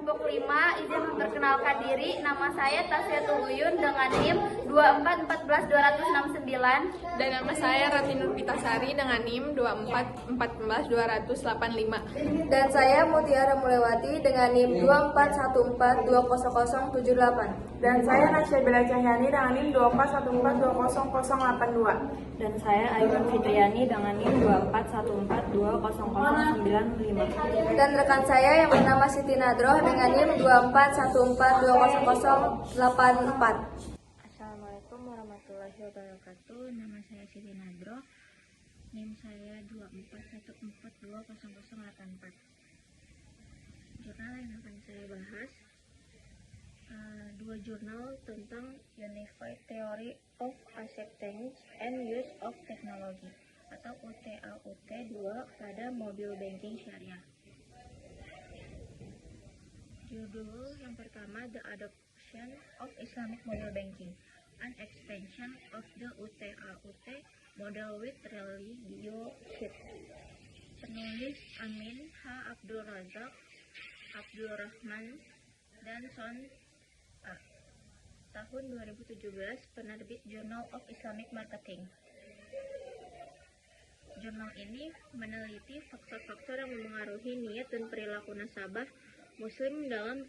kelompok 5, izin memperkenalkan diri. Nama saya Tasya Uyun dengan NIM 2414269. Dan nama saya Ratni Nurpitasari dengan NIM 2414285. Dan saya Mutiara Mulewati dengan NIM 241420078. Dan saya Nasya Bella Cahyani dengan NIM 241420082. Dan saya Ayun Fitriani dengan NIM 241420095. Dan rekan saya yang bernama Siti Nadroh dengan NIM 241420084. Assalamualaikum warahmatullahi wabarakatuh. Nama saya Siti Nadroh. NIM saya 241420084. Jurnal yang akan saya bahas dua jurnal tentang Unified Theory of Acceptance and Use of Technology atau UTA-UT 2 pada Mobile Banking Syariah. Judul yang pertama, The Adoption of Islamic Mobile Banking, an Extension of the UTA-UT Model with Religio Kit. Penulis Amin H. Abdul Razak, Abdul Rahman, dan Son A. Tahun 2017, penerbit Journal of Islamic Marketing. Jurnal ini meneliti faktor-faktor yang memengaruhi niat dan perilaku nasabah Muslim dalam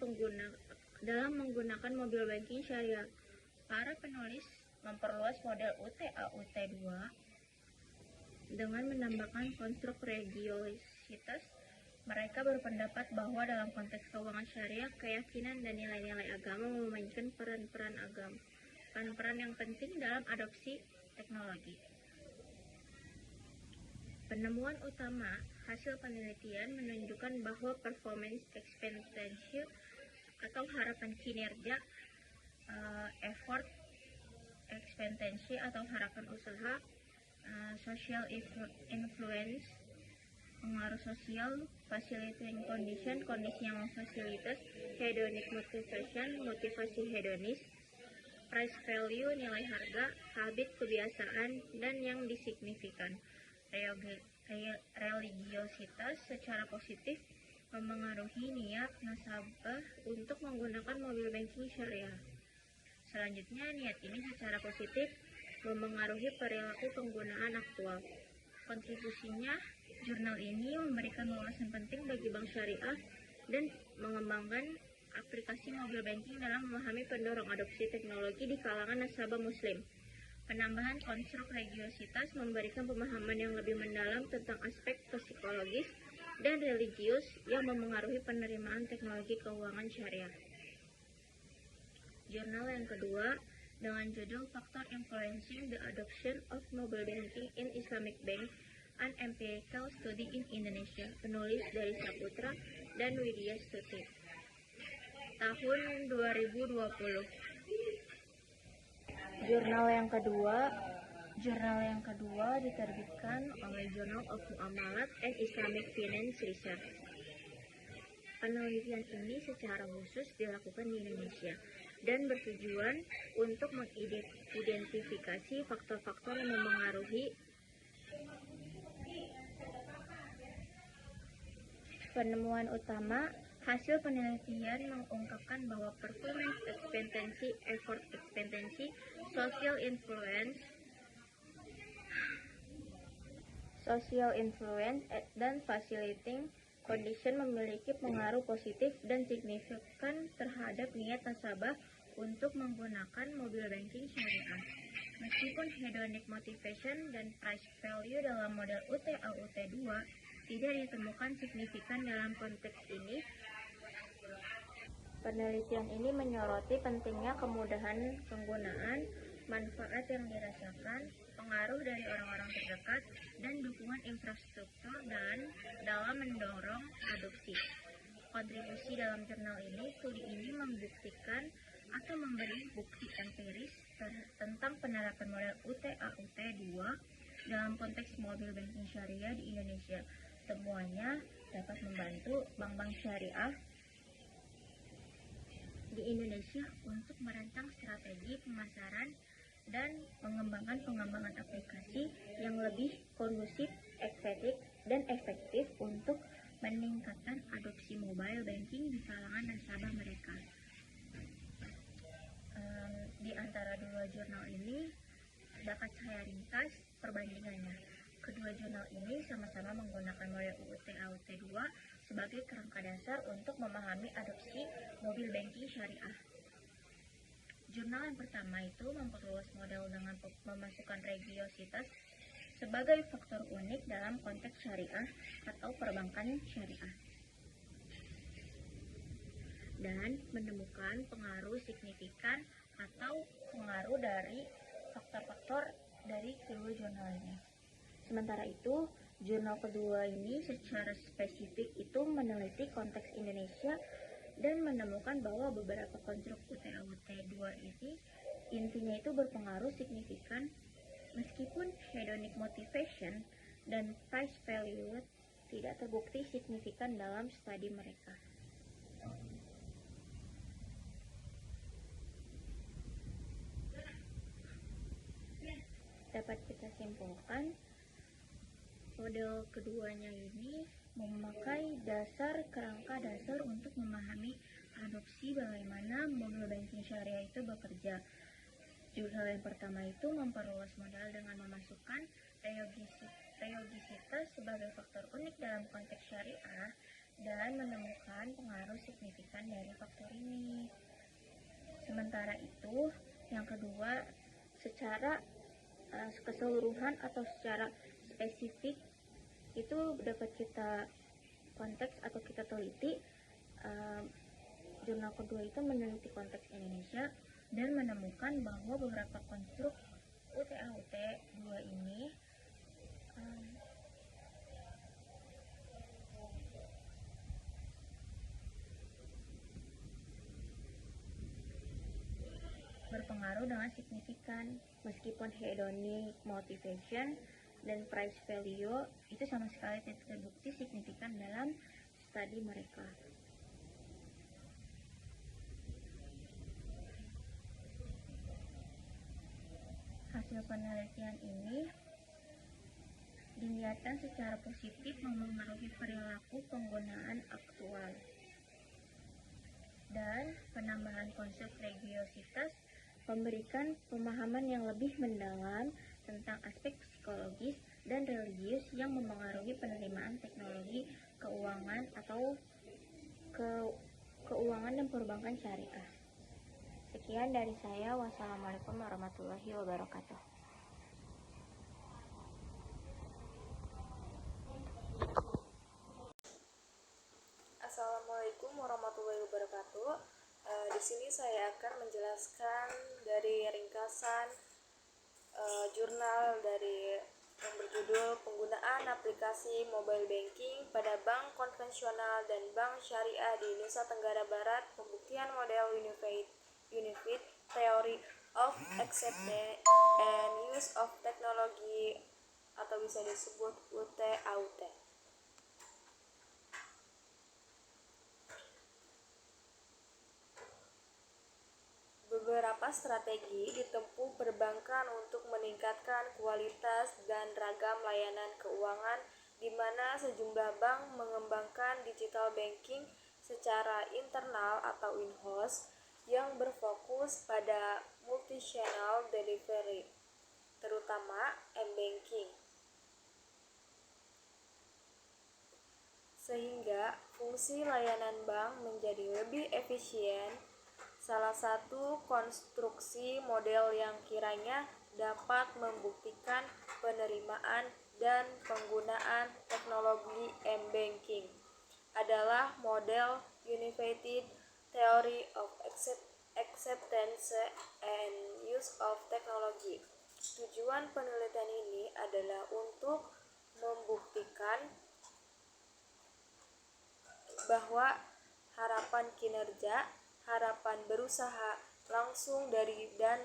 menggunakan mobil banking syariah. Para penulis memperluas model UTA-UT 2 dengan menambahkan konstruk religiositas. Mereka berpendapat bahwa dalam konteks keuangan syariah, keyakinan dan nilai-nilai agama memainkan peran yang penting dalam adopsi teknologi. Penemuan utama hasil penelitian menunjukkan bahwa performance expectancy atau harapan kinerja, effort expectancy atau harapan usaha, social influence, pengaruh sosial, facilitating condition, kondisi yang memfasilitas, hedonic motivation, motivasi hedonis, price value, nilai harga, habit, kebiasaan, dan yang disignifikan, religiositas secara positif memengaruhi niat nasabah untuk menggunakan mobil banking syariah. Selanjutnya, niat ini secara positif memengaruhi perilaku penggunaan aktual. Kontribusinya, jurnal ini memberikan wawasan penting bagi bank syariah dan mengembangkan aplikasi mobil banking dalam memahami pendorong adopsi teknologi di kalangan nasabah Muslim. Penambahan konstruk religiositas memberikan pemahaman yang lebih mendalam tentang aspek psikologis dan religius yang memengaruhi penerimaan teknologi keuangan syariah. Jurnal yang kedua dengan judul Factor Influencing the Adoption of Mobile Banking in Islamic Bank, an Empirical Study in Indonesia, penulis dari Saputra dan Widya Stuti, tahun 2020. Jurnal yang kedua diterbitkan oleh Journal of Muamalat and Islamic Finance Research. Penelitian ini secara khusus dilakukan di Indonesia dan bertujuan untuk mengidentifikasi faktor-faktor yang memengaruhi penemuan utama. Hasil penelitian mengungkapkan bahwa performance expectancy, effort expectancy, social influence, dan facilitating condition memiliki pengaruh positif dan signifikan terhadap niat nasabah untuk menggunakan mobil banking syariah. Meskipun hedonic motivation dan price value dalam model UTA-UT 2 tidak ditemukan signifikan dalam konteks ini, penelitian ini menyoroti pentingnya kemudahan penggunaan, manfaat yang dirasakan, pengaruh dari orang-orang terdekat, dan dukungan infrastruktur dalam mendorong adopsi. Kontribusi dalam jurnal ini, studi ini membuktikan atau memberi bukti empiris tentang penerapan model UTA-UT 2 dalam konteks mobil banking syariah di Indonesia. Semuanya dapat membantu bank-bank syariah di Indonesia untuk merancang strategi pemasaran dan mengembangkan pengembangan aplikasi yang lebih kondusif, efektif untuk meningkatkan adopsi mobile banking di kalangan nasabah. jurnal ini dapat saya ringkas perbandingannya. Kedua jurnal ini sama-sama menggunakan model UUT AUT 2 sebagai kerangka dasar untuk memahami adopsi mobil banking syariah. Jurnal yang pertama itu memperluas model dengan memasukkan religiositas sebagai faktor unik dalam konteks syariah atau perbankan syariah, dan menemukan pengaruh signifikan atau pengaruh dari faktor-faktor dari kedua jurnal ini. Sementara itu, jurnal kedua ini secara spesifik itu meneliti konteks Indonesia dan menemukan bahwa beberapa konstruk UT-AUT 2 ini intinya itu berpengaruh signifikan meskipun hedonic motivation dan price value tidak terbukti signifikan dalam studi mereka. Dapat kita simpulkan, model keduanya ini memakai kerangka dasar untuk memahami adopsi bagaimana mobil banking syariah itu bekerja. Jurnal yang pertama itu memperluas modal dengan memasukkan religiositas sebagai faktor unik dalam konteks syariah dan menemukan pengaruh signifikan dari faktor ini. Sementara itu, yang kedua, secara keseluruhan atau secara spesifik itu dapat kita konteks atau kita teliti. Jurnal kedua itu meneliti konteks Indonesia dan menemukan bahwa beberapa konstruk UT-AUT 2 ini berpengaruh dengan signifikan meskipun hedonic motivation dan price value itu sama sekali tidak terbukti signifikan dalam studi mereka. Hasil penelitian ini dilihatkan secara positif memengaruhi perilaku penggunaan aktual, dan penambahan konsep religiositas memberikan pemahaman yang lebih mendalam tentang aspek psikologis dan religius yang memengaruhi penerimaan teknologi keuangan atau keuangan dan perbankan syariah. Sekian dari saya. Wassalamualaikum warahmatullahi wabarakatuh. Assalamualaikum warahmatullahi wabarakatuh. Di sini saya akan menjelaskan dari ringkasan jurnal dari yang berjudul Penggunaan Aplikasi Mobile Banking pada Bank Konvensional dan Bank Syariah di Nusa Tenggara Barat, Pembuktian Model Unified Theory of Acceptance and Use of Technology atau bisa disebut UT-AUT. Beberapa strategi ditempuh perbankan untuk meningkatkan kualitas dan ragam layanan keuangan, di mana sejumlah bank mengembangkan digital banking secara internal atau in-house yang berfokus pada multi-channel delivery, terutama m-banking, sehingga fungsi layanan bank menjadi lebih efisien. Salah satu konstruksi model yang kiranya dapat membuktikan penerimaan dan penggunaan teknologi m-banking adalah model Unified Theory of Acceptance and Use of Technology. Tujuan penelitian ini adalah untuk membuktikan bahwa harapan kinerja, harapan berusaha langsung dari dan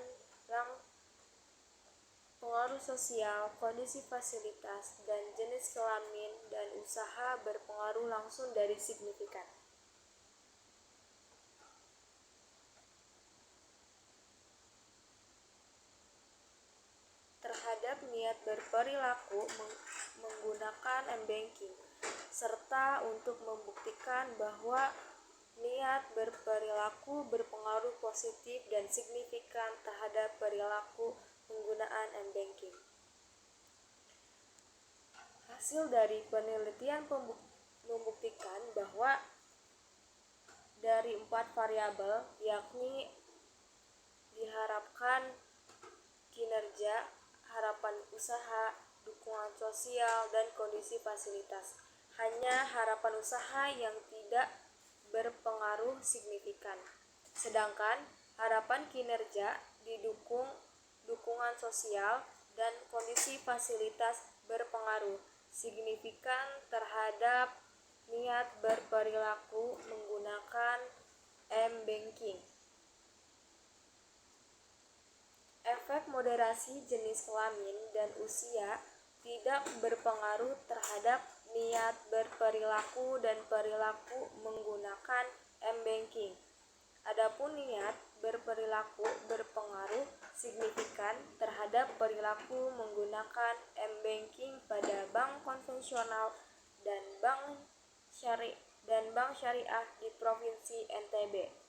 pengaruh sosial, kondisi fasilitas, dan jenis kelamin dan usaha berpengaruh langsung dari signifikan terhadap niat berperilaku menggunakan m-banking, serta untuk membuktikan bahwa niat berperilaku berpengaruh positif dan signifikan terhadap perilaku penggunaan m-banking. Hasil dari penelitian membuktikan bahwa dari 4 variabel, yakni diharapkan kinerja, harapan usaha, dukungan sosial, dan kondisi fasilitas, hanya harapan usaha yang tidak berpengaruh signifikan, sedangkan harapan kinerja didukung dukungan sosial dan kondisi fasilitas berpengaruh signifikan terhadap niat berperilaku menggunakan m-banking. Efek moderasi jenis kelamin dan usia tidak berpengaruh terhadap niat berperilaku dan perilaku menggunakan m-banking. Adapun niat berperilaku berpengaruh signifikan terhadap perilaku menggunakan m-banking pada bank konvensional dan bank syariah di Provinsi NTB.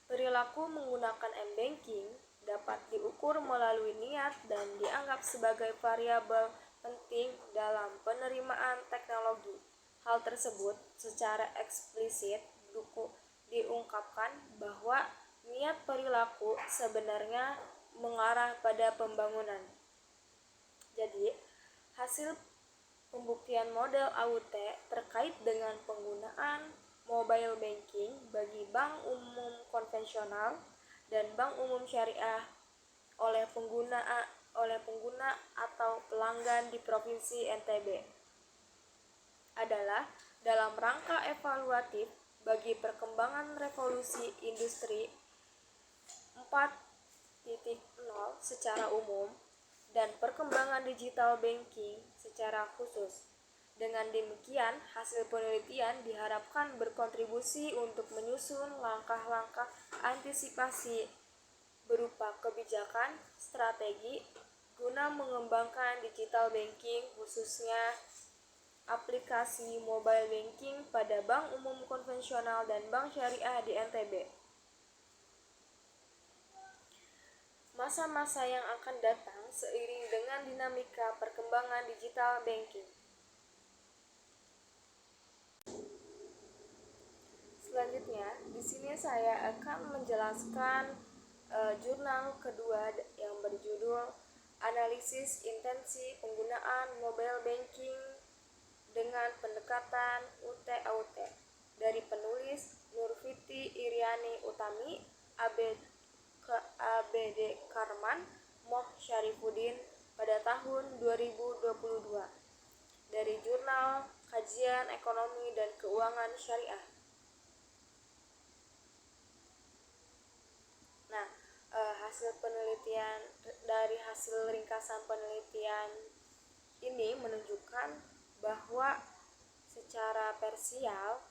Perilaku menggunakan m-banking dapat diukur melalui niat dan dianggap sebagai variabel penting dalam penerimaan teknologi. Hal tersebut secara eksplisit diungkapkan bahwa niat perilaku sebenarnya mengarah pada pembangunan. Jadi, hasil pembuktian model AUT terkait dengan penggunaan mobile banking bagi bank umum konvensional dan bank umum syariah oleh pengguna atau pelanggan di Provinsi NTB adalah dalam rangka evaluatif bagi perkembangan revolusi industri 4.0 secara umum dan perkembangan digital banking secara khusus. Dengan demikian, hasil penelitian diharapkan berkontribusi untuk menyusun langkah-langkah antisipasi berupa kebijakan, strategi, guna mengembangkan digital banking khususnya aplikasi mobile banking pada bank umum konvensional dan bank syariah di NTB. Masa-masa yang akan datang seiring dengan dinamika perkembangan digital banking. Selanjutnya, di sini saya akan menjelaskan jurnal kedua yang berjudul Analisis Intensi Penggunaan Mobile Banking dengan Pendekatan UT-AUT dari penulis Nurfiti Iriani Utami, ABD Karman, Moh Syarifuddin pada tahun 2022 dari Jurnal Kajian Ekonomi dan Keuangan Syariah. Nah, hasil penelitian dari hasil ringkasan penelitian ini menunjukkan bahwa secara parsial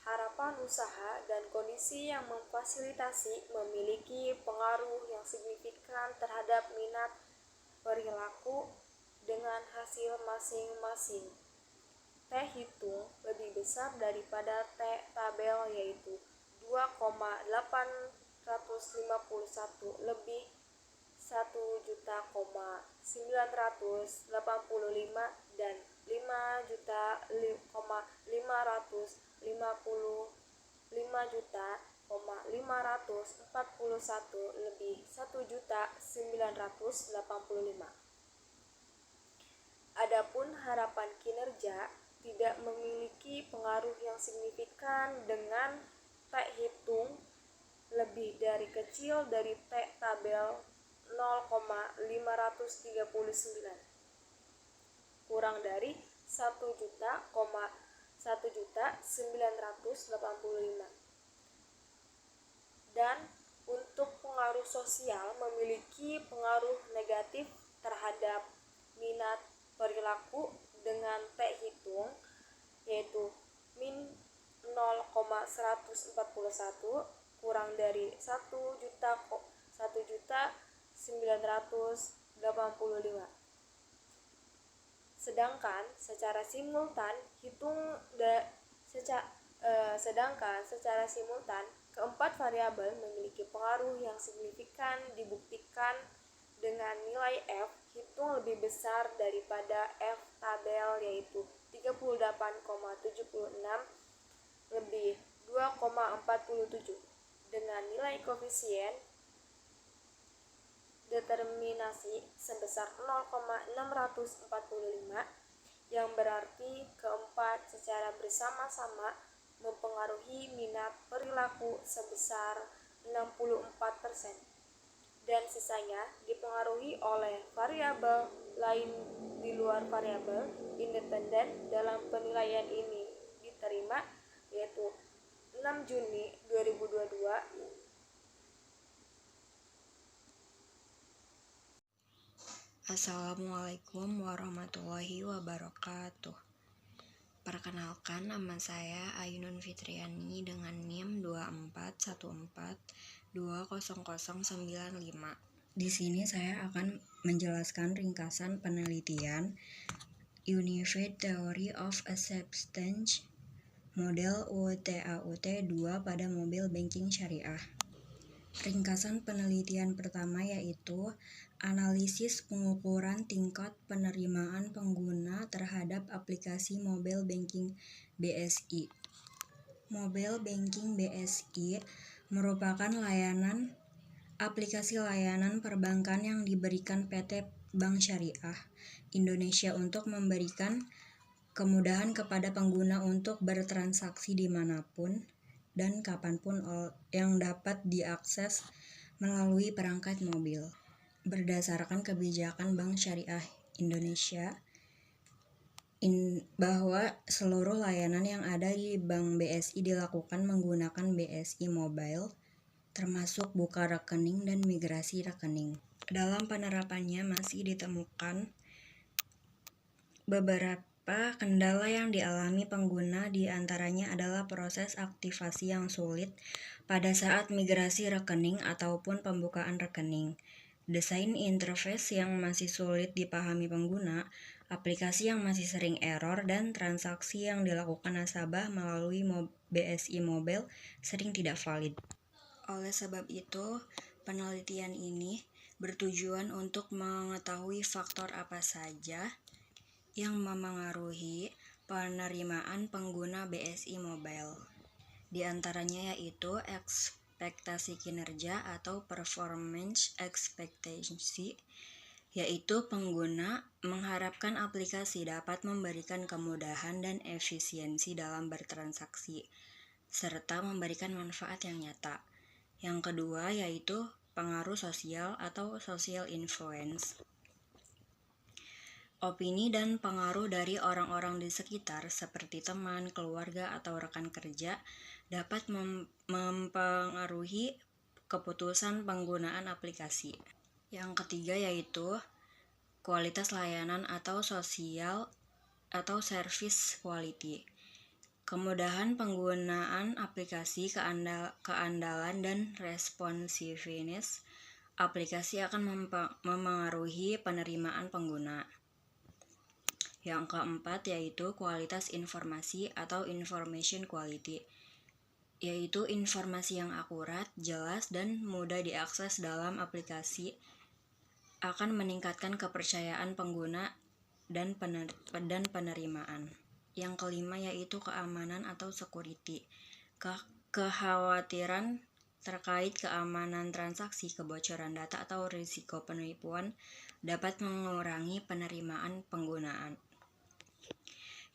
harapan usaha dan kondisi yang memfasilitasi memiliki pengaruh yang signifikan terhadap minat perilaku dengan hasil masing-masing. T hitung lebih besar daripada T tabel yaitu 2,851 lebih 1.985 dan 5.555.541 lebih 1.985. Adapun harapan kinerja tidak memiliki pengaruh yang signifikan dengan T hitung lebih dari kecil dari T tabel 0,539 kurang dari 1.985 dan untuk pengaruh sosial memiliki pengaruh negatif terhadap minat perilaku dengan T hitung yaitu min 0,141 kurang dari 1.985. Sedangkan secara simultan Sedangkan secara simultan, keempat variabel memiliki pengaruh yang signifikan dibuktikan dengan nilai F hitung lebih besar daripada F tabel, yaitu 38,76 lebih 2,47 dengan nilai koefisien determinasi sebesar 0,645, yang berarti keempat secara bersama-sama mempengaruhi minat perilaku sebesar 64%, dan sisanya dipengaruhi oleh variabel lain di luar variabel independen. Dalam penilaian ini diterima, yaitu 6 Juni 2022. Assalamualaikum warahmatullahi wabarakatuh. Perkenalkan, nama saya Ainun Fitriani dengan NIM 241420095. Di sini saya akan menjelaskan ringkasan penelitian Unified Theory of Acceptance model UTAUT 2 pada mobil banking syariah. Ringkasan penelitian pertama yaitu analisis pengukuran tingkat penerimaan pengguna terhadap aplikasi mobile banking BSI. Mobile banking BSI merupakan aplikasi layanan perbankan yang diberikan PT Bank Syariah Indonesia untuk memberikan kemudahan kepada pengguna untuk bertransaksi dimanapun dan kapanpun yang dapat diakses melalui perangkat mobil. Berdasarkan kebijakan Bank Syariah Indonesia bahwa seluruh layanan yang ada di Bank BSI dilakukan menggunakan BSI Mobile, termasuk buka rekening dan migrasi rekening. Dalam penerapannya masih ditemukan beberapa kendala yang dialami pengguna, di antaranya adalah proses aktivasi yang sulit pada saat migrasi rekening ataupun pembukaan rekening, desain interface yang masih sulit dipahami pengguna, aplikasi yang masih sering error, dan transaksi yang dilakukan nasabah melalui BSI Mobile sering tidak valid. Oleh sebab itu, penelitian ini bertujuan untuk mengetahui faktor apa saja yang memengaruhi penerimaan pengguna BSI Mobile. Di antaranya yaitu ekspektasi kinerja atau performance expectancy, yaitu pengguna mengharapkan aplikasi dapat memberikan kemudahan dan efisiensi dalam bertransaksi, serta memberikan manfaat yang nyata. Yang kedua yaitu pengaruh sosial atau social influence. Opini dan pengaruh dari orang-orang di sekitar seperti teman, keluarga, atau rekan kerja dapat mempengaruhi keputusan penggunaan aplikasi. Yang ketiga yaitu kualitas layanan atau sosial atau service quality. Kemudahan penggunaan aplikasi, keandalan dan responsiveness aplikasi akan memengaruhi penerimaan pengguna. Yang keempat yaitu kualitas informasi atau information quality, yaitu informasi yang akurat, jelas, dan mudah diakses dalam aplikasi akan meningkatkan kepercayaan pengguna dan penerimaan. Yang kelima yaitu keamanan atau security. Kekhawatiran terkait keamanan transaksi, kebocoran data, atau risiko penipuan dapat mengurangi penerimaan penggunaan.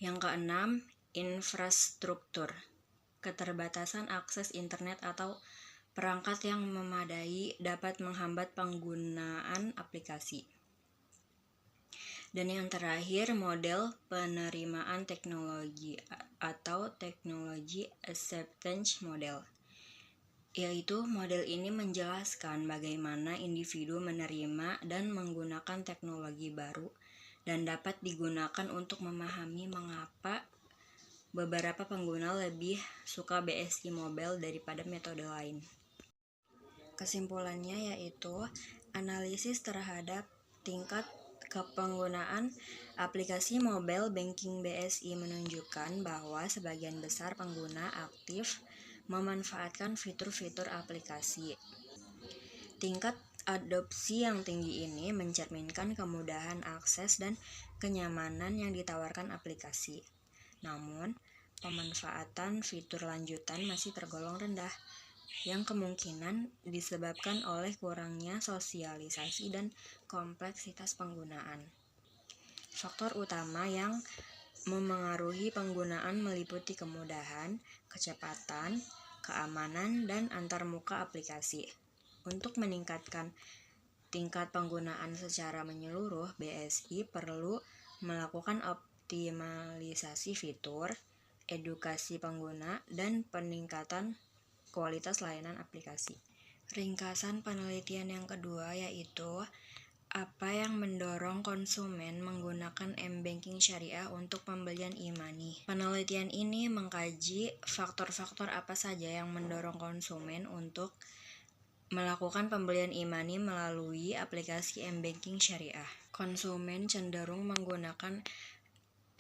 Yang keenam, infrastruktur. Keterbatasan akses internet atau perangkat yang memadai dapat menghambat penggunaan aplikasi. Dan yang terakhir, model penerimaan teknologi atau Technology Acceptance Model, yaitu model ini menjelaskan bagaimana individu menerima dan menggunakan teknologi baru dan dapat digunakan untuk memahami mengapa beberapa pengguna lebih suka BSI Mobile daripada metode lain. Kesimpulannya yaitu analisis terhadap tingkat Kepenggunaan aplikasi mobile banking BSI menunjukkan bahwa sebagian besar pengguna aktif memanfaatkan fitur-fitur aplikasi. Tingkat adopsi yang tinggi ini mencerminkan kemudahan akses dan kenyamanan yang ditawarkan aplikasi. Namun, pemanfaatan fitur lanjutan masih tergolong rendah, yang kemungkinan disebabkan oleh kurangnya sosialisasi dan kompleksitas penggunaan. Faktor utama yang memengaruhi penggunaan meliputi kemudahan, kecepatan, keamanan, dan antarmuka aplikasi. Untuk meningkatkan tingkat penggunaan secara menyeluruh, BSI perlu melakukan optimalisasi fitur, edukasi pengguna, dan peningkatan kualitas layanan aplikasi. Ringkasan penelitian yang kedua yaitu apa yang mendorong konsumen menggunakan m-banking syariah untuk pembelian e-money. Penelitian ini mengkaji faktor-faktor apa saja yang mendorong konsumen untuk melakukan pembelian e-money melalui aplikasi m-banking syariah. Konsumen cenderung menggunakan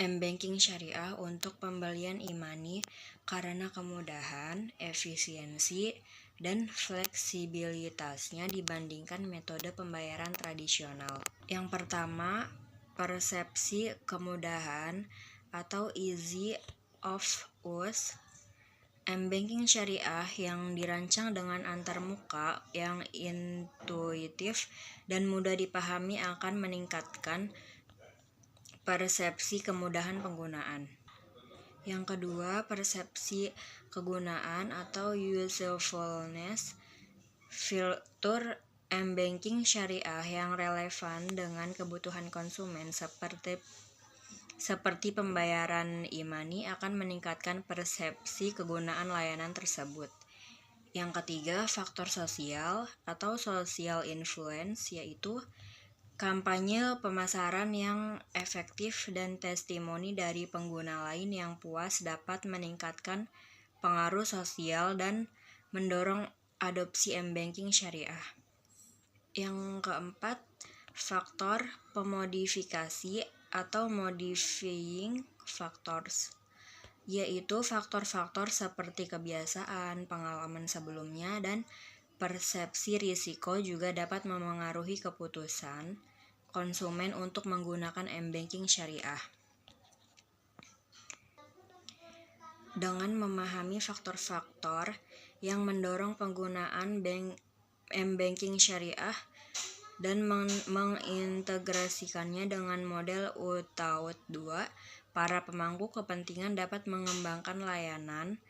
m-banking syariah untuk pembelian e-money karena kemudahan, efisiensi, dan fleksibilitasnya dibandingkan metode pembayaran tradisional. Yang pertama, persepsi kemudahan atau easy of use. M-banking syariah yang dirancang dengan antarmuka yang intuitif dan mudah dipahami akan meningkatkan persepsi kemudahan penggunaan. Yang kedua, persepsi kegunaan atau usefulness. Fitur m-banking syariah yang relevan dengan kebutuhan konsumen seperti pembayaran e-money akan meningkatkan persepsi kegunaan layanan tersebut. Yang ketiga, faktor sosial atau social influence, yaitu kampanye pemasaran yang efektif dan testimoni dari pengguna lain yang puas dapat meningkatkan pengaruh sosial dan mendorong adopsi m-banking syariah. Yang keempat, faktor pemodifikasi atau modifying factors, yaitu faktor-faktor seperti kebiasaan, pengalaman sebelumnya, dan persepsi risiko juga dapat memengaruhi keputusan konsumen untuk menggunakan m-banking syariah. Dengan memahami faktor-faktor yang mendorong penggunaan m-banking syariah dan mengintegrasikannya dengan model UTAUT 2, para pemangku kepentingan dapat mengembangkan layanan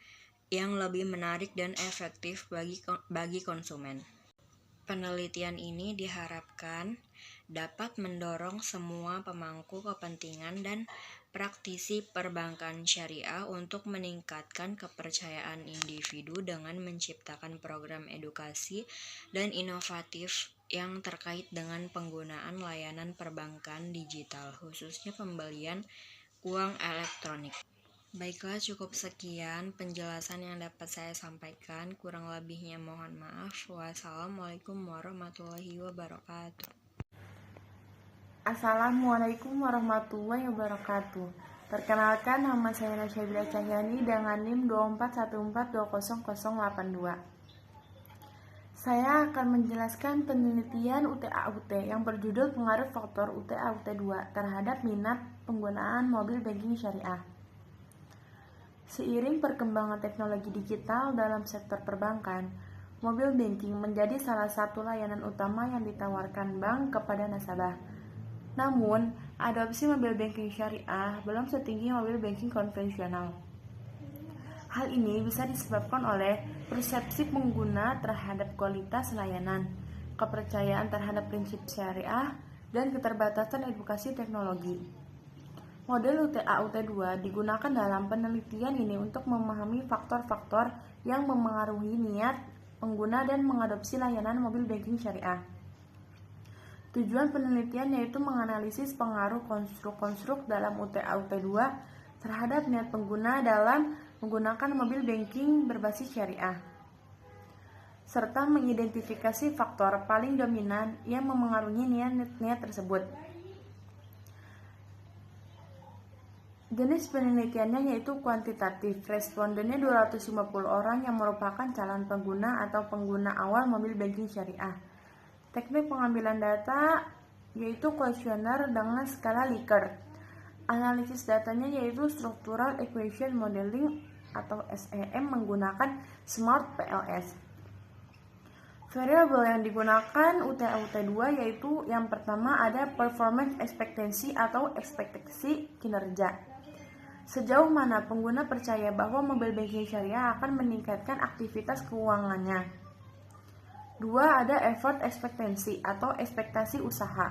yang lebih menarik dan efektif bagi konsumen. Penelitian ini diharapkan dapat mendorong semua pemangku kepentingan dan praktisi perbankan syariah untuk meningkatkan kepercayaan individu dengan menciptakan program edukasi dan inovatif yang terkait dengan penggunaan layanan perbankan digital, khususnya pembelian uang elektronik. Baiklah, cukup sekian penjelasan yang dapat saya sampaikan. Kurang lebihnya mohon maaf. Wassalamualaikum warahmatullahi wabarakatuh. Assalamualaikum warahmatullahi wabarakatuh. Perkenalkan, nama saya Nasyabila Cahyani dengan NIM 241420082. Saya akan menjelaskan penelitian UTAUT yang berjudul pengaruh faktor UTAUT 2 terhadap minat penggunaan mobil banking syariah. Seiring perkembangan teknologi digital dalam sektor perbankan, mobil banking menjadi salah satu layanan utama yang ditawarkan bank kepada nasabah. Namun, adopsi mobil banking syariah belum setinggi mobil banking konvensional. Hal ini bisa disebabkan oleh persepsi pengguna terhadap kualitas layanan, kepercayaan terhadap prinsip syariah, dan keterbatasan edukasi teknologi. Model UTAUT 2 digunakan dalam penelitian ini untuk memahami faktor-faktor yang memengaruhi niat pengguna dan mengadopsi layanan mobil banking syariah. Tujuan penelitian yaitu menganalisis pengaruh konstruk-konstruk dalam UTAUT 2 terhadap niat pengguna dalam menggunakan mobil banking berbasis syariah, serta mengidentifikasi faktor paling dominan yang memengaruhi niat tersebut. Jenis penelitiannya yaitu kuantitatif. Respondennya 250 orang yang merupakan calon pengguna atau pengguna awal mobil banking syariah. Teknik pengambilan data yaitu kuesioner dengan skala Likert. Analisis datanya yaitu Structural Equation Modeling atau SEM menggunakan Smart PLS. Variabel yang digunakan UTA-UT2 yaitu yang pertama ada Performance Expectancy atau ekspektasi kinerja. Sejauh mana pengguna percaya bahwa mobil banking syariah akan meningkatkan aktivitas keuangannya. 2. Ada effort expectancy atau ekspektasi usaha.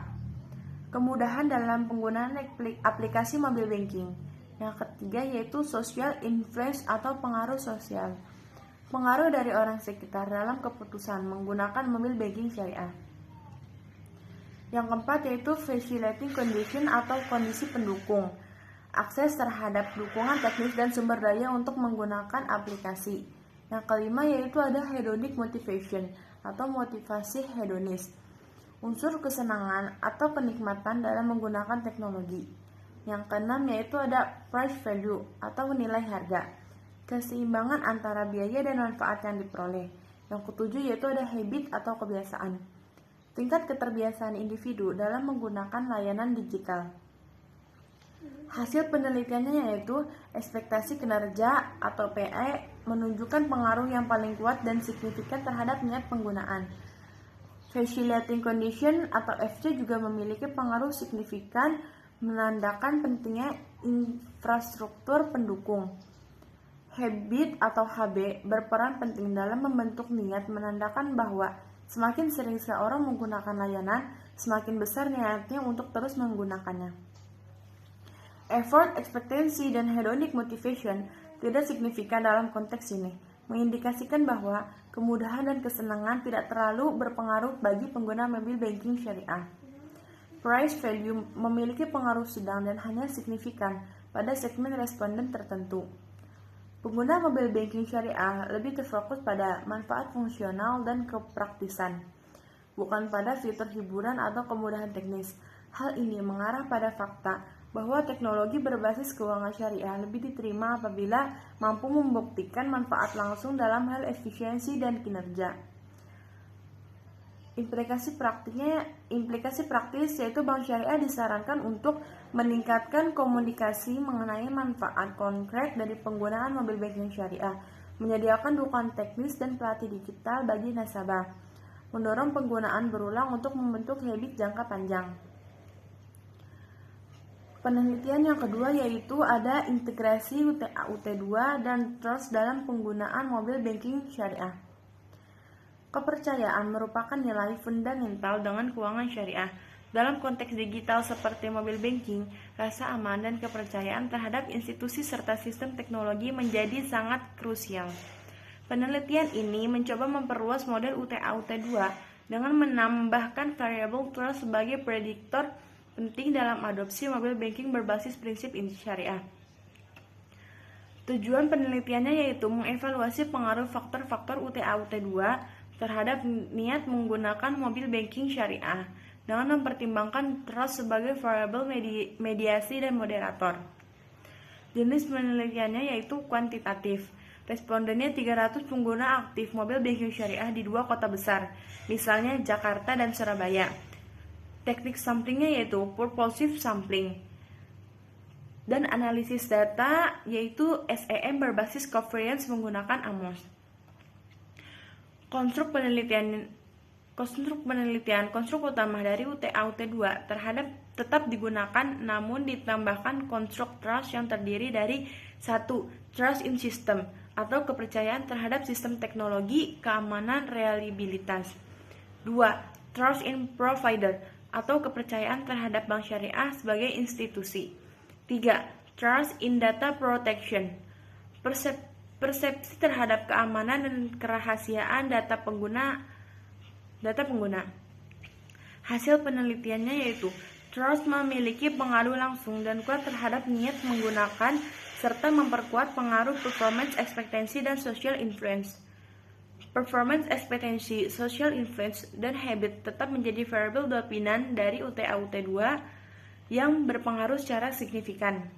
Kemudahan dalam penggunaan aplikasi mobil banking. Yang ketiga yaitu social influence atau pengaruh sosial. Pengaruh dari orang sekitar dalam keputusan menggunakan mobil banking syariah. Yang keempat yaitu facilitating condition atau kondisi pendukung. Akses terhadap dukungan teknis dan sumber daya untuk menggunakan aplikasi. Yang kelima yaitu ada hedonic motivation atau motivasi hedonis. Unsur kesenangan atau kenikmatan dalam menggunakan teknologi. Yang keenam yaitu ada price value atau nilai harga. Keseimbangan antara biaya dan manfaat yang diperoleh. Yang ketujuh yaitu ada habit atau kebiasaan. Tingkat keterbiasaan individu dalam menggunakan layanan digital. Hasil penelitiannya yaitu ekspektasi kinerja atau PE menunjukkan pengaruh yang paling kuat dan signifikan terhadap niat penggunaan. Facilitating condition atau FC juga memiliki pengaruh signifikan menandakan pentingnya infrastruktur pendukung. Habit atau HB berperan penting dalam membentuk niat menandakan bahwa semakin sering seorang menggunakan layanan, semakin besar niatnya untuk terus menggunakannya. Effort, expectancy, dan hedonic motivation tidak signifikan dalam konteks ini, mengindikasikan bahwa kemudahan dan kesenangan tidak terlalu berpengaruh bagi pengguna mobil banking syariah. Price value memiliki pengaruh sedang dan hanya signifikan pada segmen responden tertentu. Pengguna mobil banking syariah lebih terfokus pada manfaat fungsional dan kepraktisan, bukan pada fitur hiburan atau kemudahan teknis. Hal ini mengarah pada fakta bahwa teknologi berbasis keuangan syariah lebih diterima apabila mampu membuktikan manfaat langsung dalam hal efisiensi dan kinerja. Implikasi praktis yaitu bank syariah disarankan untuk meningkatkan komunikasi mengenai manfaat konkret dari penggunaan mobil banking syariah, menyediakan dukungan teknis dan pelatih digital bagi nasabah, mendorong penggunaan berulang untuk membentuk habit jangka panjang. Penelitian yang kedua yaitu ada integrasi UTA-UT2 dan trust dalam penggunaan mobil banking syariah. Kepercayaan merupakan nilai fundamental dengan keuangan syariah. Dalam konteks digital seperti mobil banking, rasa aman dan kepercayaan terhadap institusi serta sistem teknologi menjadi sangat krusial. Penelitian ini mencoba memperluas model UTA-UT2 dengan menambahkan variabel trust sebagai prediktor penting dalam adopsi mobil banking berbasis prinsip syariah. Tujuan penelitiannya yaitu mengevaluasi pengaruh faktor-faktor UTA-UT2 terhadap niat menggunakan mobil banking syariah dengan mempertimbangkan trust sebagai variabel mediasi dan moderator. Jenis penelitiannya yaitu kuantitatif. Respondennya 300 pengguna aktif mobil banking syariah di 2 kota besar, misalnya Jakarta dan Surabaya. Teknik samplingnya yaitu purposive sampling. Dan analisis data yaitu SEM berbasis covariance menggunakan AMOS. Konstruk utama dari UTA-UT2 tetap digunakan namun ditambahkan konstruk trust yang terdiri dari 1. Trust in system atau kepercayaan terhadap sistem teknologi, keamanan, reliabilitas. 2. Trust in provider atau kepercayaan terhadap bank syariah sebagai institusi. 3. Trust in data protection. Persepsi terhadap keamanan dan kerahasiaan data pengguna. Hasil penelitiannya yaitu trust memiliki pengaruh langsung dan kuat terhadap niat menggunakan serta memperkuat pengaruh performance expectancy dan social influence. Performance expectancy, social influence, dan habit tetap menjadi variabel dominan dari UTA-UT2 yang berpengaruh secara signifikan.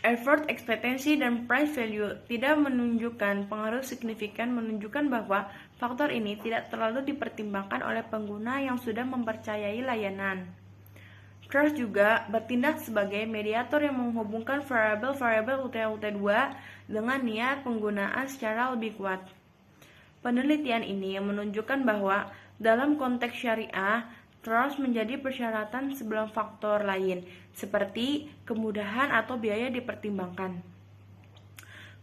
effort, ekspektasi, dan price value tidak menunjukkan pengaruh signifikan, menunjukkan bahwa faktor ini tidak terlalu dipertimbangkan oleh pengguna yang sudah mempercayai layanan. Trust juga bertindak sebagai mediator yang menghubungkan variabel-variabel UTE-UT2 dengan niat penggunaan secara lebih kuat. Penelitian ini menunjukkan bahwa dalam konteks syariah, trust menjadi persyaratan sebelum faktor lain, seperti kemudahan atau biaya dipertimbangkan.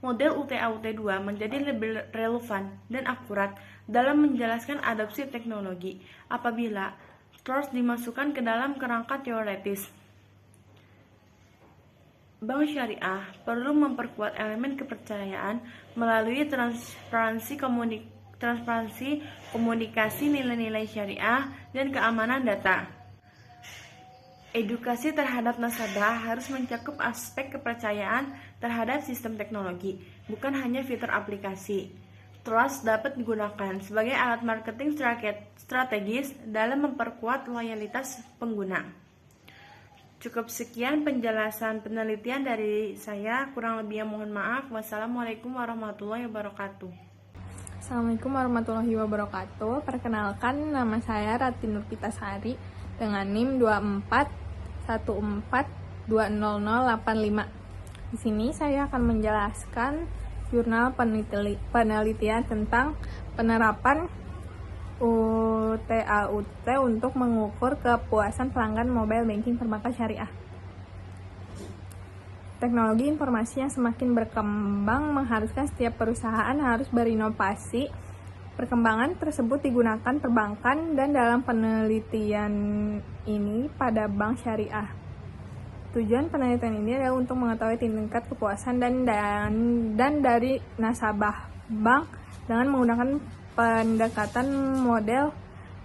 Model UTA-UT2 menjadi lebih relevan dan akurat dalam menjelaskan adopsi teknologi apabila trust dimasukkan ke dalam kerangka teoretis. Bank syariah perlu memperkuat elemen kepercayaan melalui transparansi komunikasi nilai-nilai syariah dan keamanan data. Edukasi terhadap nasabah harus mencakup aspek kepercayaan terhadap sistem teknologi, bukan hanya fitur aplikasi. Trust dapat digunakan sebagai alat marketing strategis dalam memperkuat loyalitas pengguna. Cukup sekian penjelasan penelitian dari saya, kurang lebihnya mohon maaf. Wassalamualaikum warahmatullahi wabarakatuh. Assalamualaikum warahmatullahi wabarakatuh. Perkenalkan, nama saya Rati Nurpitasari dengan NIM 2414200085. Di sini saya akan menjelaskan jurnal penelitian tentang penerapan UTA-UT untuk mengukur kepuasan pelanggan mobile banking perbankan syariah. Teknologi informasi yang semakin berkembang mengharuskan setiap perusahaan harus berinovasi. Perkembangan tersebut digunakan perbankan dan dalam penelitian ini pada bank syariah. Tujuan penelitian ini adalah untuk mengetahui tingkat kepuasan dan dari nasabah bank dengan menggunakan pendekatan model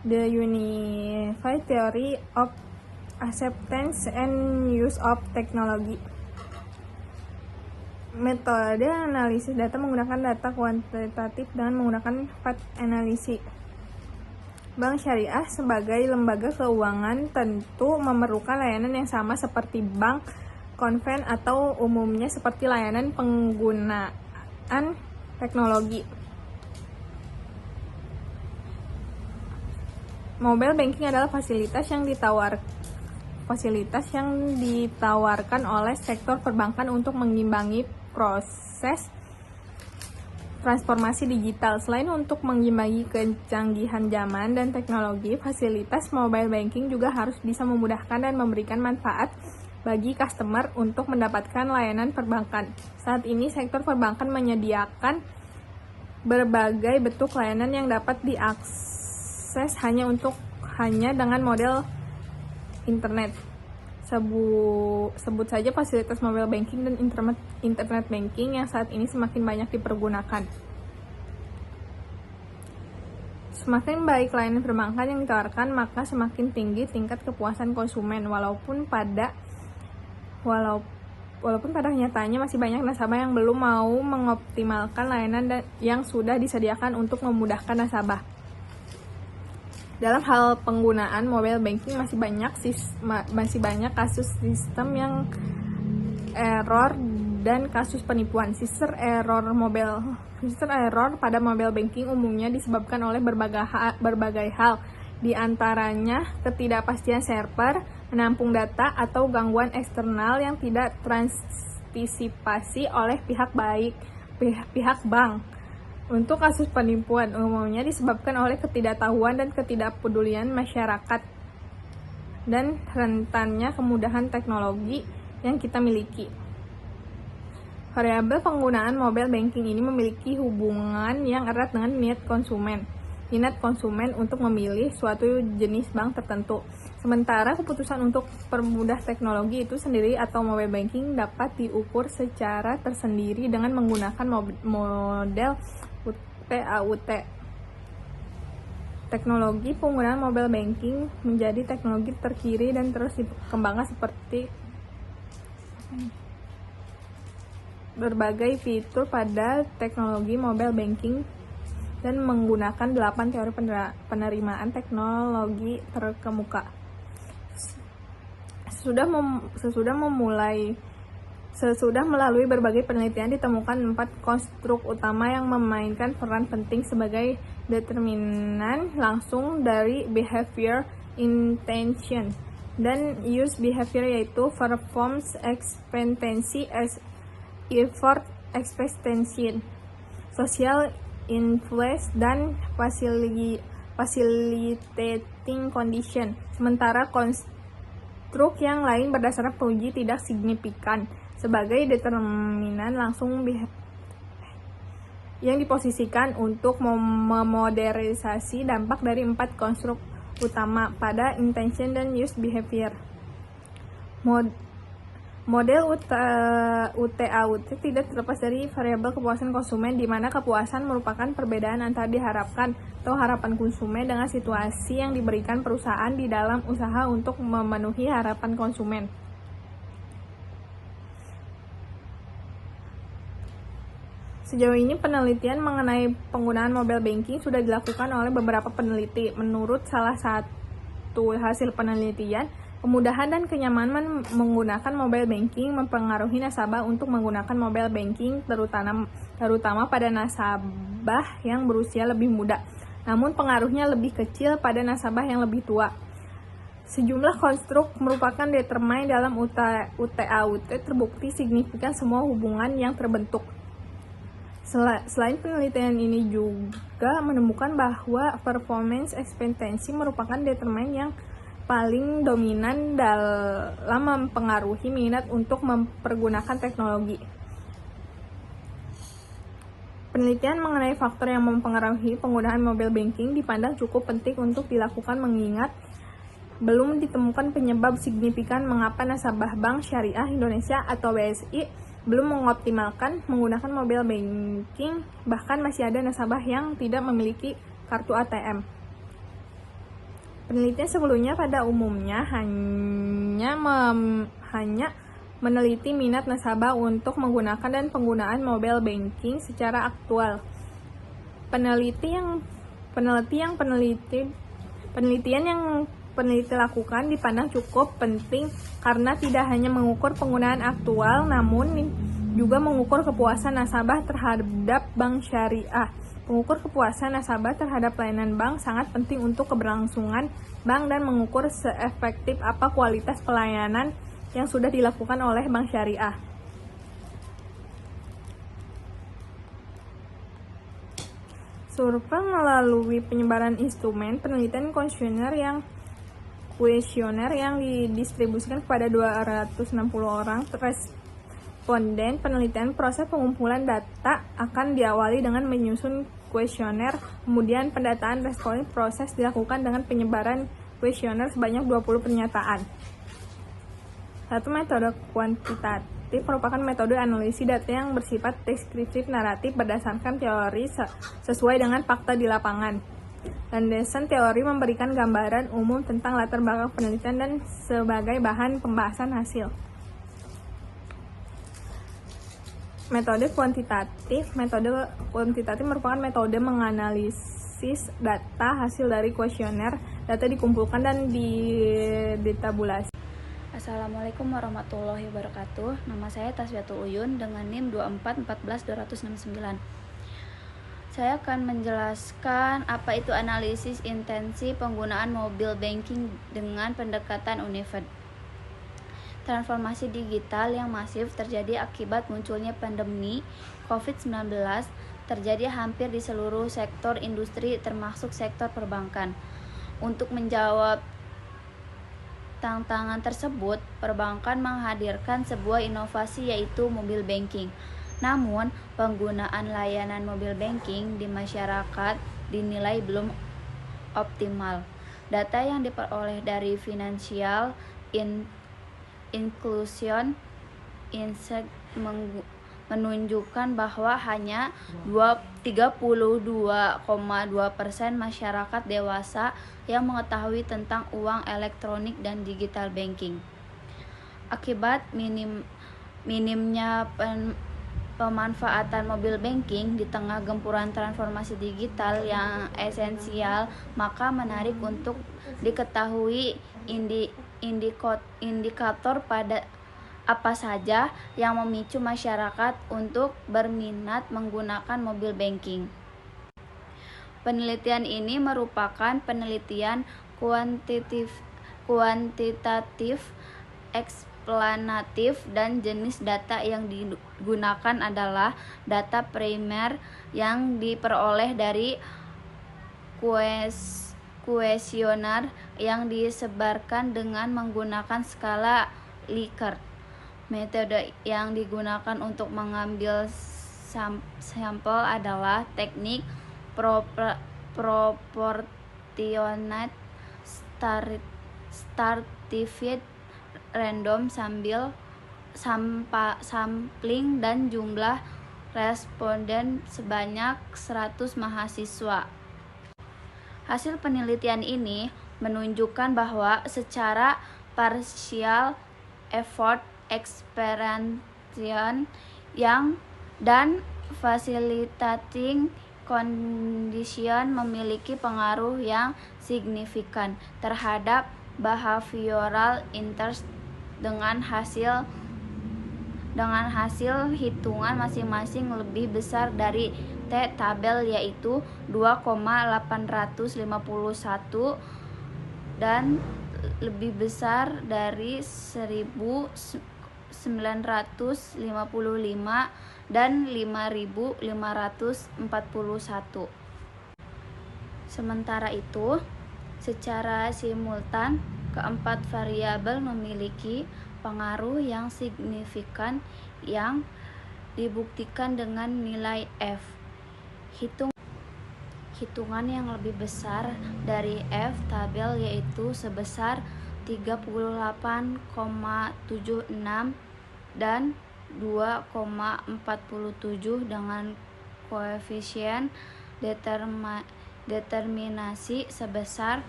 The Unified Theory of Acceptance and Use of Technology. Metode analisis data menggunakan data kuantitatif dengan menggunakan path analysis. Bank syariah sebagai lembaga keuangan tentu memerlukan layanan yang sama seperti bank konven atau umumnya seperti layanan penggunaan teknologi. Mobile banking adalah fasilitas yang ditawarkan oleh sektor perbankan untuk mengimbangi proses transformasi digital. Selain untuk mengimbangi kecanggihan zaman dan teknologi, fasilitas mobile banking juga harus bisa memudahkan dan memberikan manfaat bagi customer untuk mendapatkan layanan perbankan. Saat ini sektor perbankan menyediakan berbagai bentuk layanan yang dapat diakses hanya dengan model internet. Sebut saja fasilitas mobile banking dan internet banking yang saat ini semakin banyak dipergunakan. Semakin baik layanan perbankan yang ditawarkan, maka semakin tinggi tingkat kepuasan konsumen. Walaupun pada kenyataannya masih banyak nasabah yang belum mau mengoptimalkan layanan yang sudah disediakan untuk memudahkan nasabah. Dalam hal penggunaan mobile banking masih banyak kasus sistem yang error dan kasus penipuan. User error pada mobile banking umumnya disebabkan oleh berbagai hal, di antaranya ketidakpastian server, menampung data, atau gangguan eksternal yang tidak terantisipasi oleh pihak bank. Untuk kasus penipuan umumnya disebabkan oleh ketidaktahuan dan ketidakpedulian masyarakat dan rentannya kemudahan teknologi yang kita miliki. Variabel penggunaan mobile banking ini memiliki hubungan yang erat dengan minat konsumen untuk memilih suatu jenis bank tertentu. Sementara keputusan untuk permudah teknologi itu sendiri atau mobile banking dapat diukur secara tersendiri dengan menggunakan model UTA-UT. Teknologi penggunaan mobile banking menjadi teknologi terkini dan terus dikembangkan seperti berbagai fitur pada teknologi mobile banking dan menggunakan 8 teori penerimaan teknologi terkemuka. Sesudah memulai Sesudah melalui berbagai penelitian ditemukan 4 konstruk utama yang memainkan peran penting sebagai determinan langsung dari behavior, intention, dan use behavior, yaitu performance expectancy, effort expectation, social influence, dan facilitating condition. Sementara konstruk yang lain berdasarkan penguji tidak signifikan sebagai determinan langsung yang diposisikan untuk memodelisasi dampak dari 4 konstruk utama pada intention dan use behavior. Model UTA-UT tidak terlepas dari variabel kepuasan konsumen, di mana kepuasan merupakan perbedaan antara diharapkan atau harapan konsumen dengan situasi yang diberikan perusahaan di dalam usaha untuk memenuhi harapan konsumen. Sejauh ini penelitian mengenai penggunaan mobile banking sudah dilakukan oleh beberapa peneliti. Menurut salah satu hasil penelitian, kemudahan dan kenyamanan menggunakan mobile banking mempengaruhi nasabah untuk menggunakan mobile banking, terutama pada nasabah yang berusia lebih muda. Namun pengaruhnya lebih kecil pada nasabah yang lebih tua. Sejumlah konstruk merupakan determinan dalam UTA-UT terbukti signifikan semua hubungan yang terbentuk. Selain penelitian ini juga menemukan bahwa performance expectancy merupakan determinan yang paling dominan dalam mempengaruhi minat untuk mempergunakan teknologi. Penelitian mengenai faktor yang mempengaruhi penggunaan mobile banking dipandang cukup penting untuk dilakukan, mengingat belum ditemukan penyebab signifikan mengapa nasabah Bank Syariah Indonesia atau BSI belum mengoptimalkan menggunakan mobile banking, bahkan masih ada nasabah yang tidak memiliki kartu ATM. Penelitian sebelumnya pada umumnya hanya meneliti minat nasabah untuk menggunakan dan penggunaan mobile banking secara aktual. Penelitian yang peneliti lakukan dipandang cukup penting karena tidak hanya mengukur penggunaan aktual, namun juga mengukur kepuasan nasabah terhadap bank syariah. Mengukur kepuasan nasabah terhadap layanan bank sangat penting untuk keberlangsungan bank dan mengukur seefektif apa kualitas pelayanan yang sudah dilakukan oleh bank syariah. Survei melalui penyebaran instrumen penelitian kuesioner yang didistribusikan kepada 260 orang responden penelitian. Proses pengumpulan data akan diawali dengan menyusun kuesioner, kemudian pendataan responden. Proses dilakukan dengan penyebaran kuesioner sebanyak 20 pernyataan. Satu metode kuantitatif merupakan metode analisis data yang bersifat deskriptif naratif berdasarkan teori sesuai dengan fakta di lapangan. Landasan teori memberikan gambaran umum tentang latar belakang penelitian dan sebagai bahan pembahasan hasil. Metode kuantitatif merupakan metode menganalisis data hasil dari kuesioner. Data dikumpulkan dan ditabulasi. Assalamualaikum warahmatullahi wabarakatuh. Nama saya Taswiatul Uyun dengan NIM 2414269. Saya akan menjelaskan apa itu analisis intensi penggunaan mobile banking dengan pendekatan Unifed. Transformasi digital yang masif terjadi akibat munculnya pandemi COVID-19 terjadi hampir di seluruh sektor industri termasuk sektor perbankan. Untuk menjawab tantangan tersebut, perbankan menghadirkan sebuah inovasi yaitu mobile banking. Namun, penggunaan layanan mobile banking di masyarakat dinilai belum optimal. Data yang diperoleh dari Financial Inclusion Insight menunjukkan bahwa hanya 32,2% masyarakat dewasa yang mengetahui tentang uang elektronik dan digital banking. Akibat minimnya pemanfaatan mobile banking di tengah gempuran transformasi digital yang esensial, maka menarik untuk diketahui indikator pada apa saja yang memicu masyarakat untuk berminat menggunakan mobile banking. Penelitian ini merupakan penelitian kuantitatif, eksplanatif, dan jenis data yang digunakan adalah data primer yang diperoleh dari kuesioner yang disebarkan dengan menggunakan skala Likert. Metode yang digunakan untuk mengambil sampel adalah teknik proportionate stratified random sampling dan jumlah responden sebanyak 100 mahasiswa. Hasil penelitian ini menunjukkan bahwa secara parsial effort experience dan facilitating condition memiliki pengaruh yang signifikan terhadap behavioral interest dengan hasil hitungan masing-masing lebih besar dari T-tabel, yaitu 2,851 dan lebih besar dari 1.955 dan 5.541. Sementara itu, secara simultan, keempat variabel memiliki pengaruh yang signifikan yang dibuktikan dengan nilai F. Hitungan yang lebih besar dari F-tabel yaitu sebesar 38,76 dan 2,47 dengan koefisien determinasi sebesar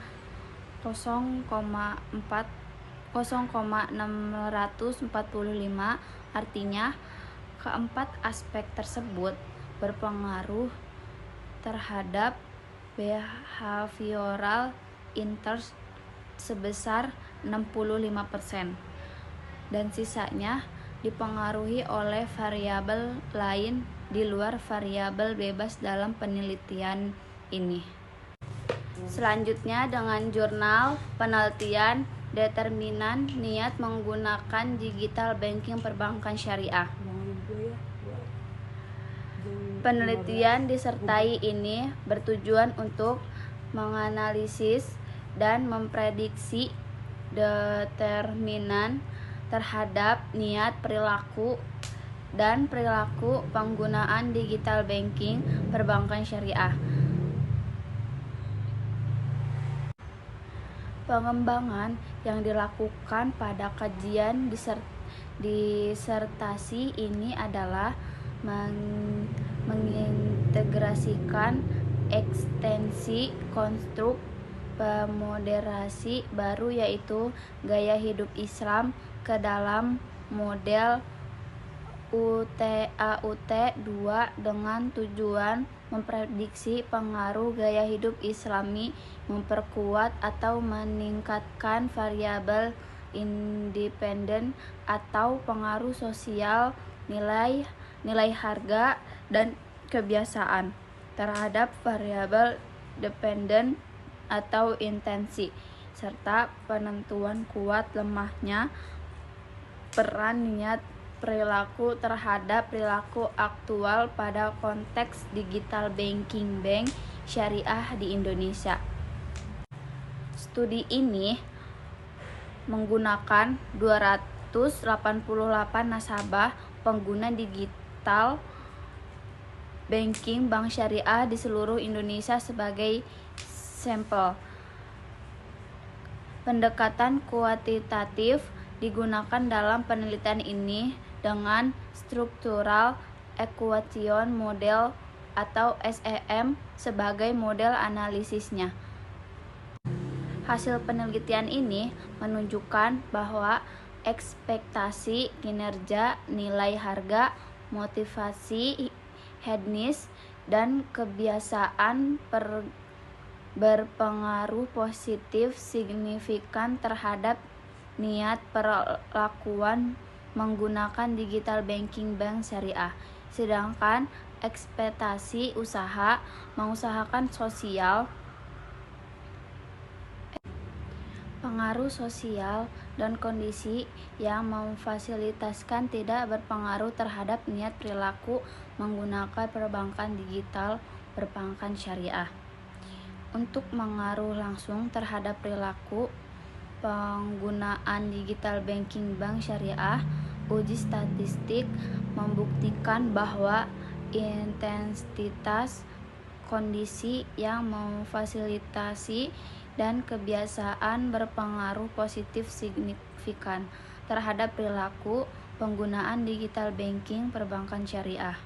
0,645. Artinya, keempat aspek tersebut berpengaruh terhadap behavioral interest sebesar 65%, dan sisanya dipengaruhi oleh variabel lain di luar variabel bebas dalam penelitian ini. Selanjutnya, dengan jurnal penelitian determinan niat menggunakan digital banking perbankan syariah. Penelitian disertai ini bertujuan untuk menganalisis dan memprediksi determinan terhadap niat, perilaku, dan perilaku penggunaan digital banking perbankan syariah. Pengembangan yang dilakukan pada kajian disertasi ini adalah mengintegrasikan ekstensi konstruk pemoderasi baru, yaitu gaya hidup Islam, ke dalam model UTAUT-2 dengan tujuan memprediksi pengaruh gaya hidup Islami, memperkuat atau meningkatkan variabel independen atau pengaruh sosial, nilai harga, dan kebiasaan terhadap variabel dependen atau intensi, serta penentuan kuat lemahnya peran niat perilaku terhadap perilaku aktual pada konteks digital banking bank syariah di Indonesia. Studi ini menggunakan 288 nasabah pengguna digital banking bank syariah di seluruh Indonesia sebagai sampel. Pendekatan kuantitatif digunakan dalam penelitian ini dengan struktural equation model atau SEM sebagai model analisisnya. Hasil penelitian ini menunjukkan bahwa ekspektasi kinerja, nilai harga, motivasi hedonis, dan kebiasaan berpengaruh positif signifikan terhadap niat perlakuan menggunakan digital banking bank syariah. Sedangkan ekspektasi usaha mengusahakan pengaruh sosial dan kondisi yang memfasilitasikan tidak berpengaruh terhadap niat perilaku menggunakan perbankan digital perbankan syariah. Untuk mengaruh langsung terhadap perilaku penggunaan digital banking bank syariah, uji statistik membuktikan bahwa intensitas kondisi yang memfasilitasi dan kebiasaan berpengaruh positif signifikan terhadap perilaku penggunaan digital banking perbankan syariah.